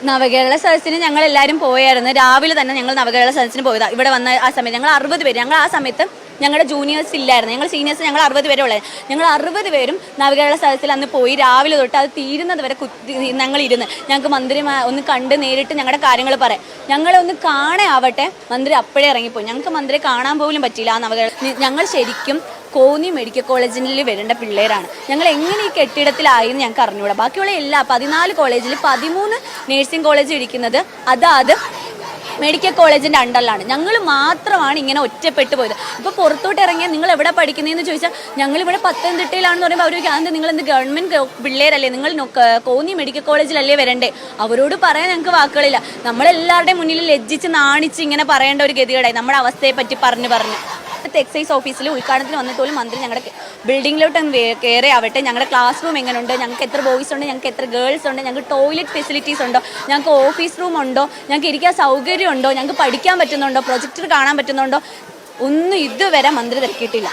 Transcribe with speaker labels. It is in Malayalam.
Speaker 1: നവകേരള സദസ്സിന് ഞങ്ങൾ എല്ലാവരും പോയായിരുന്നു. രാവിലെ തന്നെ ഞങ്ങൾ നവകേരള സദസ്സിന് പോയതാണ്. ഇവിടെ വന്ന ആ സമയത്ത് ഞങ്ങൾ 60 പേര്, ഞങ്ങൾ ആ സമയത്ത് ഞങ്ങളുടെ ജൂനിയേഴ്സ് ഇല്ലായിരുന്നു, ഞങ്ങൾ സീനിയേഴ്സ് ഞങ്ങൾ 60 പേരെ ഉള്ളത്. ഞങ്ങൾ 60 പേരും നവകേരള സദസ്സിൽ അന്ന് പോയി. രാവിലെ തൊട്ട് അത് തീരുന്നത് വരെ ഞങ്ങൾ ഇരുന്ന് ഞങ്ങൾക്ക് മന്ത്രി ഒന്ന് കണ്ട് നേരിട്ട് ഞങ്ങളുടെ കാര്യങ്ങൾ പറയാം. ഞങ്ങളെ ഒന്ന് കാണേ ആവട്ടെ, മന്ത്രി അപ്പോഴേ ഇറങ്ങിപ്പോയി. ഞങ്ങൾക്ക് മന്ത്രിയെ കാണാൻ പോലും പറ്റിയില്ല. ആ നവകേരള ഞങ്ങൾ ശരിക്കും കോന്നി മെഡിക്കൽ കോളേജിൽ വരേണ്ട പിള്ളേരാണ്. ഞങ്ങൾ എങ്ങനെ ഈ കെട്ടിടത്തിലായെന്ന് ഞങ്ങൾക്ക് അറിഞ്ഞുകൂടാ. ബാക്കിയുള്ള എല്ലാ 14 കോളേജിൽ 13 നേഴ്സിംഗ് കോളേജ് ഇരിക്കുന്നത് അതാത് മെഡിക്കൽ കോളേജിൻ്റെ അണ്ടറിലാണ്. ഞങ്ങൾ മാത്രമാണ് ഇങ്ങനെ ഒറ്റപ്പെട്ടു പോയത്. ഇപ്പോൾ പുറത്തോട്ട് ഇറങ്ങിയാൽ നിങ്ങൾ എവിടെ പഠിക്കുന്നതെന്ന് ചോദിച്ചാൽ ഞങ്ങളിവിടെ പത്തനംതിട്ടയിലാണെന്ന് പറയുമ്പോൾ അവർ അതെന്ത് നിങ്ങളെന്ത് ഗവൺമെൻറ് പിള്ളേരല്ലേ, നിങ്ങൾ കോന്നി മെഡിക്കൽ കോളേജിലല്ലേ വരണ്ടേ? അവരോട് പറയാൻ ഞങ്ങൾക്ക് വാക്കുകളില്ല. നമ്മളെല്ലാവരുടെയും മുന്നിൽ ലജ്ജിച്ച് നാണിച്ച് ഇങ്ങനെ പറയേണ്ട ഒരു ഗതികേടായി നമ്മുടെ അവസ്ഥയെ പറ്റി പറഞ്ഞു. എക്സൈസ് ഓഫീസിൽ ഉദ്ഘാടനത്തിന് വന്നിട്ട് പോലും മന്ത്രി ഞങ്ങളുടെ ബിൽഡിങ്ങിലോട്ട് കയറി ആവട്ടെ, ഞങ്ങളുടെ ക്ലാസ് റൂം എങ്ങനെയുണ്ട്, ഞങ്ങൾക്ക് എത്ര ബോയ്സ് ഉണ്ട്, ഞങ്ങൾക്ക് എത്ര ഗേൾസ് ഉണ്ട്, ഞങ്ങൾക്ക് ടോയ്ലറ്റ് ഫെസിലിറ്റീസ് ഉണ്ടോ, ഞങ്ങൾക്ക് ഓഫീസ് റൂം ഉണ്ടോ, ഞങ്ങൾക്ക് ഇരിക്കാൻ സൗകര്യം ഉണ്ടോ, ഞങ്ങൾക്ക് പഠിക്കാൻ പറ്റുന്നുണ്ടോ, പ്രൊജക്ടർ കാണാൻ പറ്റുന്നുണ്ടോ, ഒന്നും ഇതുവരെ മന്ത്രി തിരക്കിയിട്ടില്ല.